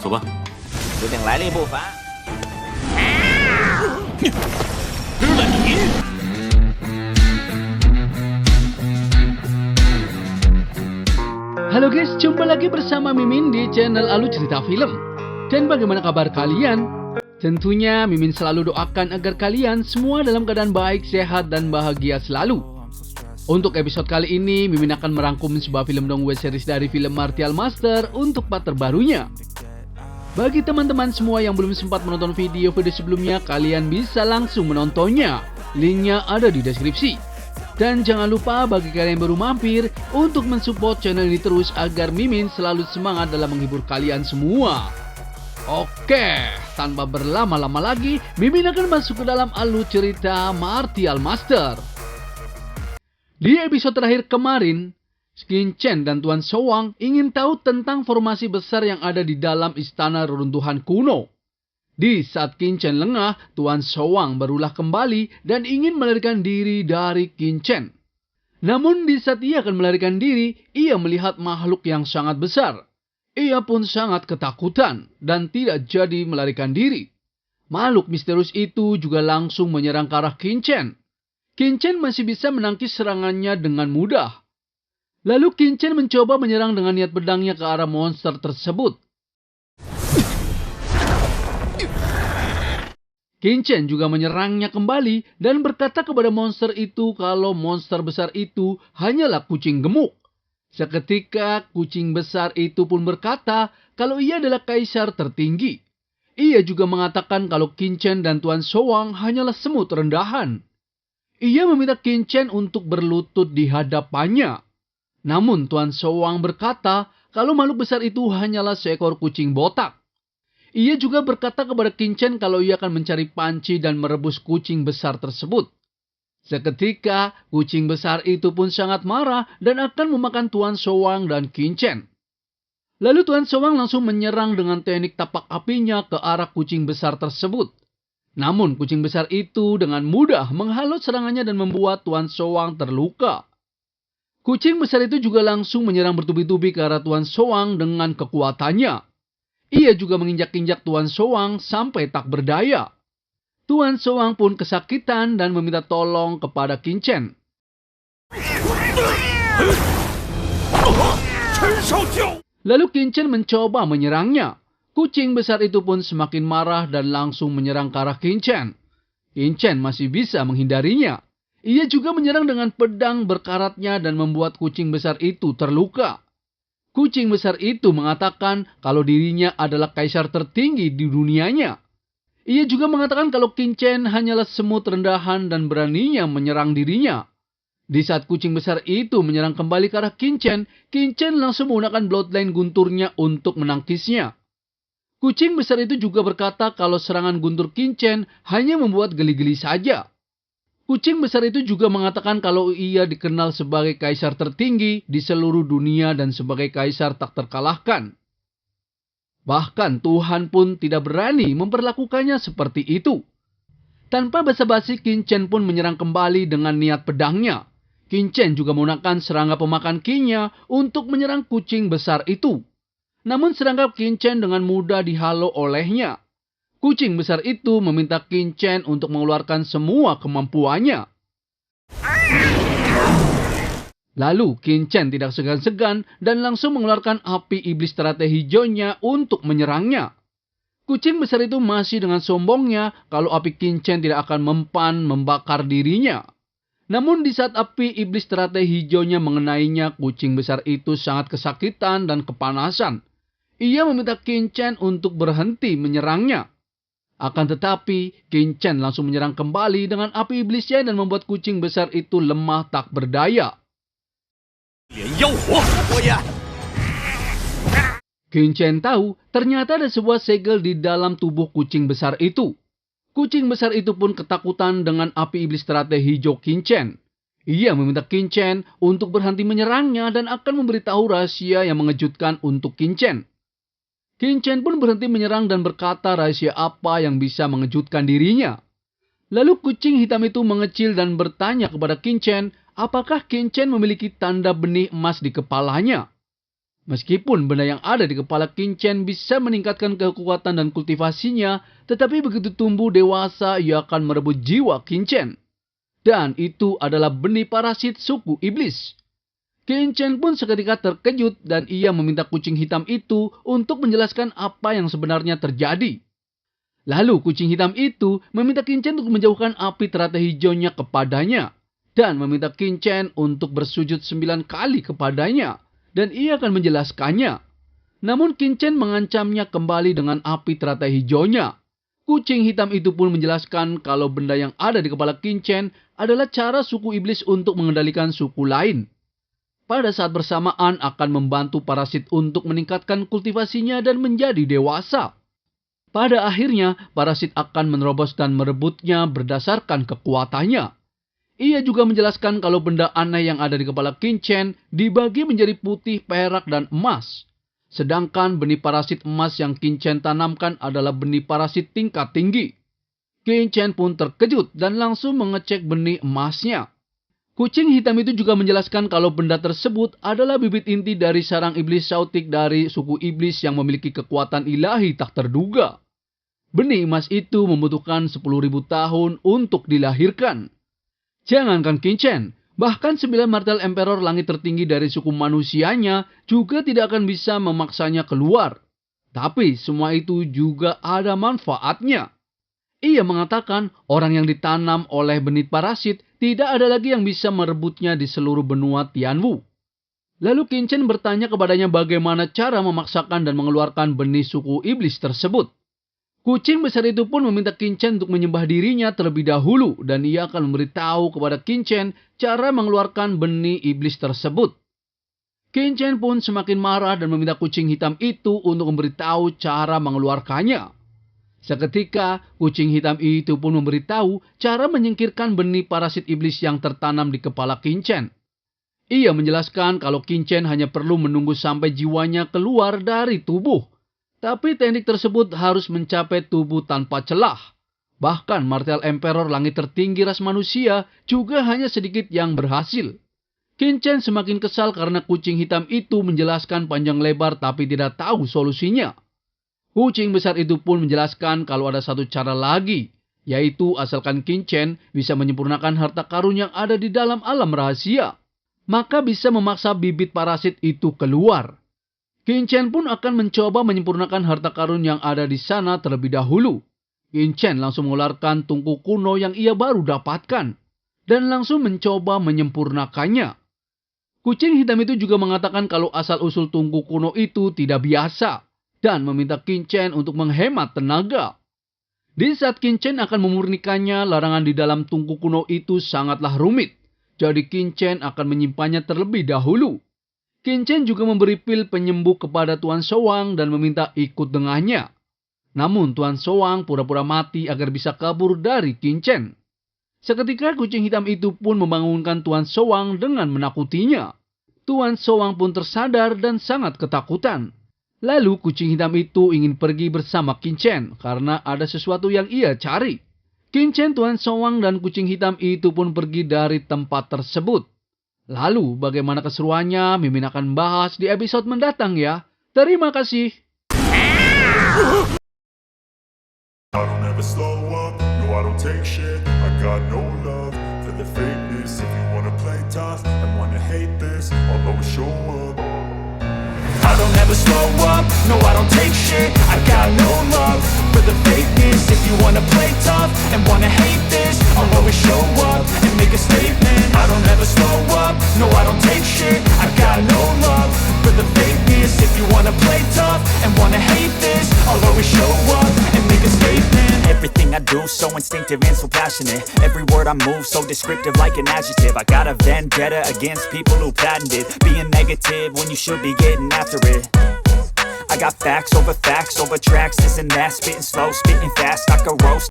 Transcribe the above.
走吧。有点来历不凡。吃了你！ Halo guys, jumpa lagi bersama Mimin di channel Alu Cerita Film. Dan bagaimana kabar kalian? Tentunya Mimin selalu doakan agar kalian semua dalam keadaan baik, sehat, dan bahagia selalu. Untuk episode kali ini, Mimin akan merangkum sebuah film dongeng series dari film Martial Master untuk part terbarunya. Bagi teman-teman semua yang belum sempat menonton video-video sebelumnya, kalian bisa langsung menontonnya. Linknya ada di deskripsi. Dan jangan lupa bagi kalian yang baru mampir untuk mensupport channel ini terus agar Mimin selalu semangat dalam menghibur kalian semua. Oke, tanpa berlama-lama lagi, Mimin akan masuk ke dalam alur cerita Martial Master. Di episode terakhir kemarin, Qin Chen dan Tuan Showang ingin tahu tentang formasi besar yang ada di dalam istana reruntuhan kuno. Di saat Qin Chen lengah, Tuan Showang berulah kembali dan ingin melarikan diri dari Qin Chen. Namun di saat ia akan melarikan diri, ia melihat makhluk yang sangat besar. Ia pun sangat ketakutan dan tidak jadi melarikan diri. Makhluk misterius itu juga langsung menyerang ke arah Qin Chen. Qin Chen masih bisa menangkis serangannya dengan mudah. Lalu Qin Chen mencoba menyerang dengan niat pedangnya ke arah monster tersebut. Qin Chen juga menyerangnya kembali dan berkata kepada monster itu kalau monster besar itu hanyalah kucing gemuk. Seketika kucing besar itu pun berkata kalau ia adalah kaisar tertinggi. Ia juga mengatakan kalau Qin Chen dan Tuan Showang hanyalah semut rendahan. Ia meminta Qin Chen untuk berlutut di hadapannya. Namun Tuan Showang berkata kalau makhluk besar itu hanyalah seekor kucing botak. Ia juga berkata kepada Qin Chen kalau ia akan mencari panci dan merebus kucing besar tersebut. Seketika kucing besar itu pun sangat marah dan akan memakan Tuan Showang dan Qin Chen. Lalu Tuan Showang langsung menyerang dengan teknik tapak apinya ke arah kucing besar tersebut. Namun kucing besar itu dengan mudah menghalau serangannya dan membuat Tuan Showang terluka. Kucing besar itu juga langsung menyerang bertubi-tubi ke arah Tuan Showang dengan kekuatannya. Ia juga menginjak-injak Tuan Showang sampai tak berdaya. Tuan Showang pun kesakitan dan meminta tolong kepada Qin Chen. Lalu Qin Chen mencoba menyerangnya. Kucing besar itu pun semakin marah dan langsung menyerang ke arah Qin Chen. Qin Chen masih bisa menghindarinya. Ia juga menyerang dengan pedang berkaratnya dan membuat kucing besar itu terluka. Kucing besar itu mengatakan kalau dirinya adalah kaisar tertinggi di dunianya. Ia juga mengatakan kalau Qin Chen hanyalah semut rendahan dan beraninya menyerang dirinya. Di saat kucing besar itu menyerang kembali ke arah Qin Chen langsung menggunakan bloodline gunturnya untuk menangkisnya. Kucing besar itu juga berkata kalau serangan guntur Qin Chen hanya membuat geli-geli saja. Kucing besar itu juga mengatakan kalau ia dikenal sebagai kaisar tertinggi di seluruh dunia dan sebagai kaisar tak terkalahkan. Bahkan Tuhan pun tidak berani memperlakukannya seperti itu. Tanpa basa-basi, Qin Chen pun menyerang kembali dengan niat pedangnya. Qin Chen juga menggunakan serangga pemakan Qi-nya untuk menyerang kucing besar itu. Namun serangga Qin Chen dengan mudah dihalau olehnya. Kucing besar itu meminta Qin Chen untuk mengeluarkan semua kemampuannya. Lalu Qin Chen tidak segan-segan dan langsung mengeluarkan api iblis teratai hijaunya untuk menyerangnya. Kucing besar itu masih dengan sombongnya kalau api Qin Chen tidak akan mempan membakar dirinya. Namun di saat api iblis teratai hijaunya mengenainya, kucing besar itu sangat kesakitan dan kepanasan. Ia meminta Qin Chen untuk berhenti menyerangnya. Akan tetapi, Qin Chen langsung menyerang kembali dengan api iblisnya dan membuat kucing besar itu lemah tak berdaya. Qin Chen tahu ternyata ada sebuah segel di dalam tubuh kucing besar itu. Kucing besar itu pun ketakutan dengan api iblis teratai hijau Qin Chen. Ia meminta Qin Chen untuk berhenti menyerangnya dan akan memberitahu rahasia yang mengejutkan untuk Qin Chen. Qin Chen pun berhenti menyerang dan berkata rahasia apa yang bisa mengejutkan dirinya. Lalu kucing hitam itu mengecil dan bertanya kepada Qin Chen, apakah Qin Chen memiliki tanda benih emas di kepalanya. Meskipun benda yang ada di kepala Qingchen bisa meningkatkan kekuatan dan kultivasinya, tetapi begitu tumbuh dewasa ia akan merebut jiwa Qingchen. Dan itu adalah benih parasit suku iblis. Qingchen pun seketika terkejut dan ia meminta kucing hitam itu untuk menjelaskan apa yang sebenarnya terjadi. Lalu kucing hitam itu meminta Qingchen untuk menjauhkan api teratai hijaunya kepadanya dan meminta Qingchen untuk bersujud 9 kali kepadanya dan ia akan menjelaskannya. Namun Qingchen mengancamnya kembali dengan api teratai hijaunya. Kucing hitam itu pun menjelaskan kalau benda yang ada di kepala Qingchen adalah cara suku iblis untuk mengendalikan suku lain. Pada saat bersamaan akan membantu parasit untuk meningkatkan kultivasinya dan menjadi dewasa. Pada akhirnya, parasit akan menerobos dan merebutnya berdasarkan kekuatannya. Ia juga menjelaskan kalau benda aneh yang ada di kepala Qingchen dibagi menjadi putih, perak, dan emas. Sedangkan benih parasit emas yang Qingchen tanamkan adalah benih parasit tingkat tinggi. Qingchen pun terkejut dan langsung mengecek benih emasnya. Kucing hitam itu juga menjelaskan kalau benda tersebut adalah bibit inti dari sarang iblis Sautik dari suku iblis yang memiliki kekuatan ilahi tak terduga. Benih emas itu membutuhkan 10.000 tahun untuk dilahirkan. Jangankan Qingchen, bahkan 9 martel emperor langit tertinggi dari suku manusianya juga tidak akan bisa memaksanya keluar. Tapi semua itu juga ada manfaatnya. Ia mengatakan orang yang ditanam oleh benih parasit tidak ada lagi yang bisa merebutnya di seluruh benua Tianwu. Lalu Qingchen bertanya kepadanya bagaimana cara memaksakan dan mengeluarkan benih suku iblis tersebut. Kucing besar itu pun meminta Qingchen untuk menyembah dirinya terlebih dahulu dan ia akan memberitahu kepada Qingchen cara mengeluarkan benih iblis tersebut. Qingchen pun semakin marah dan meminta kucing hitam itu untuk memberitahu cara mengeluarkannya. Seketika, kucing hitam itu pun memberitahu cara menyingkirkan benih parasit iblis yang tertanam di kepala Qingchen. Ia menjelaskan kalau Qingchen hanya perlu menunggu sampai jiwanya keluar dari tubuh. Tapi teknik tersebut harus mencapai tubuh tanpa celah. Bahkan martel emperor langit tertinggi ras manusia juga hanya sedikit yang berhasil. Qingchen semakin kesal karena kucing hitam itu menjelaskan panjang lebar tapi tidak tahu solusinya. Kucing besar itu pun menjelaskan kalau ada satu cara lagi, yaitu asalkan Qingchen bisa menyempurnakan harta karun yang ada di dalam alam rahasia, maka bisa memaksa bibit parasit itu keluar. Qingchen pun akan mencoba menyempurnakan harta karun yang ada di sana terlebih dahulu. Qingchen langsung mengeluarkan tungku kuno yang ia baru dapatkan, dan langsung mencoba menyempurnakannya. Kucing hitam itu juga mengatakan kalau asal-usul tungku kuno itu tidak biasa, dan meminta Qingchen untuk menghemat tenaga. Di saat Qingchen akan memurnikannya, larangan di dalam tungku kuno itu sangatlah rumit. Jadi Qingchen akan menyimpannya terlebih dahulu. Qingchen juga memberi pil penyembuh kepada Tuan Shouang dan meminta ikut dengannya. Namun Tuan Shouang pura-pura mati agar bisa kabur dari Qingchen. Seketika kucing hitam itu pun membangunkan Tuan Shouang dengan menakutinya. Tuan Shouang pun tersadar dan sangat ketakutan. Lalu kucing hitam itu ingin pergi bersama Qingchen karena ada sesuatu yang ia cari. Qingchen, Tuan Shouang, dan kucing hitam itu pun pergi dari tempat tersebut. Lalu bagaimana keseruannya Mimin akan bahas di episode mendatang ya. Terima kasih. I don't ever slow up, no I don't take shit. I got no love for the fakeness. If you wanna play tough and wanna hate this, I'll always show up. I don't ever slow up, no I don't take shit. I got no love for the fakeness. If you wanna play tough and wanna hate this, I'll always show up and make a statement. I don't ever slow up, no I don't take shit. I got no love for the fakeness. If you wanna play tough and wanna hate this, I'll always show up and make a statement. Everything I do so instinctive and so passionate. Every word I move so descriptive like an adjective. I got a vendetta against people who patented being negative when you should be getting after it. I got facts over tracks, this and that. Spitting slow, spitting fast, I could roast